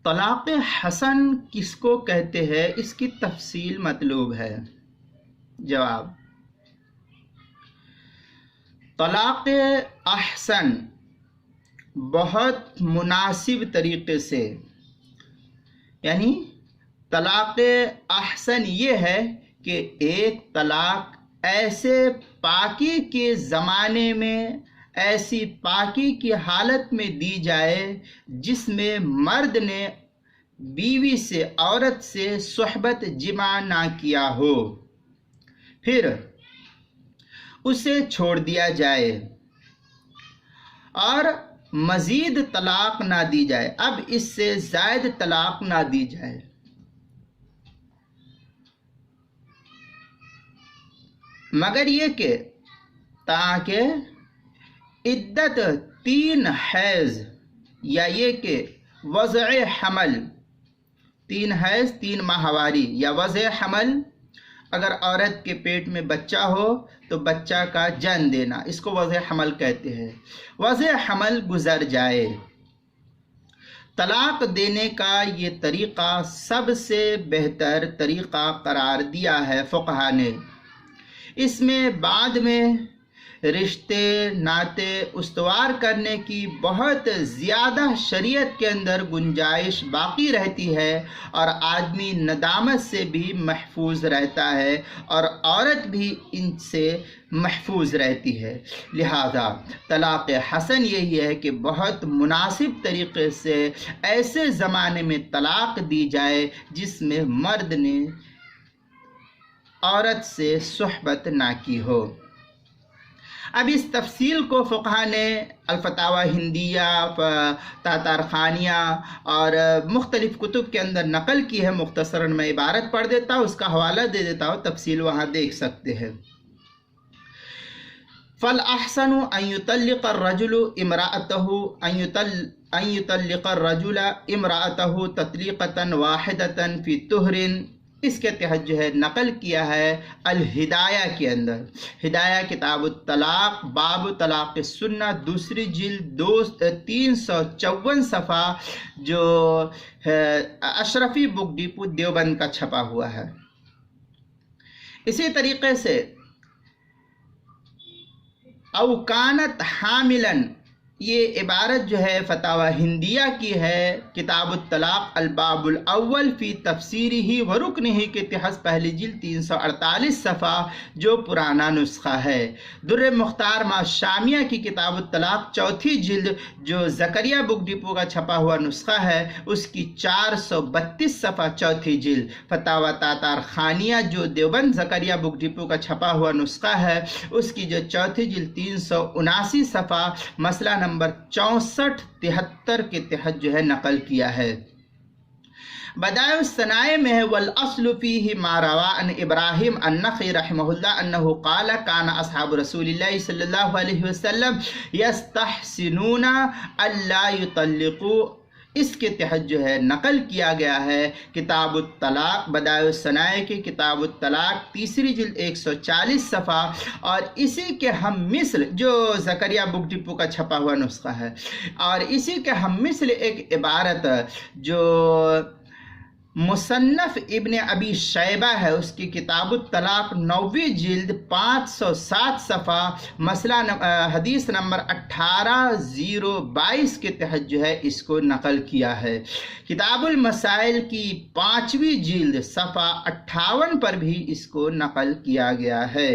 طلاق حسن کس کو کہتے ہیں، اس کی تفصیل مطلوب ہے۔ جواب: طلاق احسن بہت مناسب طریقے سے، یعنی طلاق احسن یہ ہے کہ ایک طلاق ایسے پاکی کے زمانے میں، ایسی پاکی کی حالت میں دی جائے جس میں مرد نے بیوی سے، عورت سے صحبت جماع نہ کیا ہو، پھر اسے چھوڑ دیا جائے اور مزید طلاق نہ دی جائے، اب اس سے زائد طلاق نہ دی جائے۔ مگر یہ کہ تاکہ عدت 3 حیض یا یہ کہ وضع حمل 3 حیض 3 ماہواری یا وضع حمل، اگر عورت کے پیٹ میں بچہ ہو تو بچہ کا جنم دینا، اس کو وضع حمل کہتے ہیں، وضع حمل گزر جائے۔ طلاق دینے کا یہ طریقہ سب سے بہتر طریقہ قرار دیا ہے فقہا نے۔ اس میں بعد میں رشتے ناطے استوار کرنے کی بہت زیادہ شریعت کے اندر گنجائش باقی رہتی ہے، اور آدمی ندامت سے بھی محفوظ رہتا ہے اور عورت بھی ان سے محفوظ رہتی ہے۔ لہذا طلاق حسن یہی ہے کہ بہت مناسب طریقے سے ایسے زمانے میں طلاق دی جائے جس میں مرد نے عورت سے صحبت نہ کی ہو۔ اب اس تفصیل کو فقہا نے الفتاوی ہندیہ، تاتارخانیہ اور مختلف کتب کے اندر نقل کی ہے۔ مختصراً میں عبارت پڑھ دیتا ہوں، اس کا حوالہ دے دیتا ہوں، تفصیل وہاں دیکھ سکتے ہیں۔ فالأحسن أن يطلق الرجل امرأته تطلیقة واحدة في طہر، اس کے تحت جو ہے نقل کیا ہے الہدایہ کے اندر، ہدایہ کتاب الطلاق باب طلاق السنہ، دوسری جلد 354 صفحہ، جو اشرفی بک ڈپو دیوبند کا چھپا ہوا ہے۔ اسی طریقے سے او کانت حاملاً، یہ عبارت جو ہے فتاوی ہندیہ کی ہے، کتاب الطلاق الباب الاول فی تفسیرہ و رکنہ کے تحت پہلی جلد 348 صفحہ، جو پرانا نسخہ ہے۔ در مختار ما شامیہ کی کتاب الطلاق چوتھی جلد، جو زکریا بک ڈپو کا چھپا ہوا نسخہ ہے، اس کی 432 صفحہ چوتھی جلد۔ فتاوی تاتارخانیہ جو دیوبند زکریا بک ڈپو کا چھپا ہوا نسخہ ہے، اس کی جو چوتھی جلد 379 صفحہ مسئلہ نمبر 6473 کے تحت جو ہے نقل کیا ہے۔ بدائع الصنائع میں ہے والاصل فیہ ما روا عن ابراہیم النخعی رحمہ اللہ انہ قال کان اصحاب رسول اللہ صلی اللہ علیہ وسلم یستحسنون الا یطلقوا، اس کے تحت جو ہے نقل کیا گیا ہے کتاب الطلاق بدائع الصنائع کی کتاب الطلاق تیسری جلد 140 صفحہ، اور اسی کے ہم مثل جو زکریا بک ڈپو کا چھپا ہوا نسخہ ہے، اور اسی کے ہم مثل ایک عبارت جو مصنف ابن ابی شیبہ ہے، اس کی کتاب الطلاق 9ویں جلد 507 صفحہ مسئلہ حدیث نمبر 18022 کے تحت جو ہے اس کو نقل کیا ہے۔ کتاب المسائل کی 5ویں جلد صفحہ 58 پر بھی اس کو نقل کیا گیا ہے۔